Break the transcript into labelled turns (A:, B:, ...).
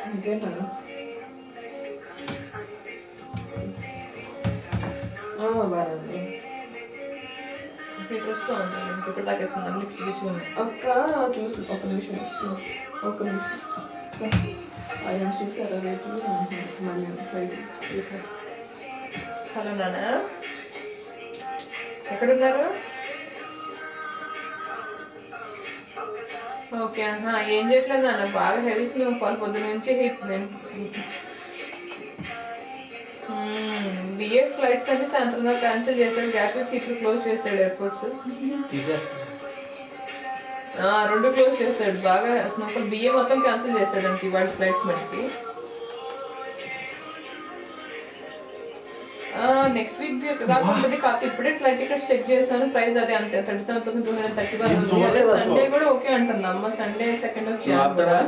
A: ఇంకేంటా బాగుంది. ఇప్పుడు దాకా అక్క చూసి ఒక నిమిషం ఒక నిమిషం ఆయన చూసారా రేపు మళ్ళీ హలో నాన్న ఎక్కడున్నారు? ఓకే ఏం చేయట్లేదు నాన్న, బాగా హెవీ స్నోఫాల్ పొద్దున నుంచి బిఏ ఫ్లైట్స్ అన్ని సాయంత్రంగా క్యాన్సిల్ చేశాడు, గ్యాప్ థియేటర్ క్లోజ్ చేశాడు, ఎయిర్పోర్ట్స్ 2 క్లోజ్ చేశాడు. బాగా స్నోఫాల్ బిఏ మొత్తం క్యాన్సిల్ చేశాడంటే ఇవాళ ఫ్లైట్స్ మనకి. నెక్స్ట్ వీక్ కాకపోతే కాదు, ఇప్పుడే ఫ్లైట్ టికెట్స్ చెక్ చేశాను, ప్రైస్ అదే అంతే 37,231 ఉంది. సండే కూడా ఓకే అంటుంది అమ్మ, సండే 2nd of Jan కూడా.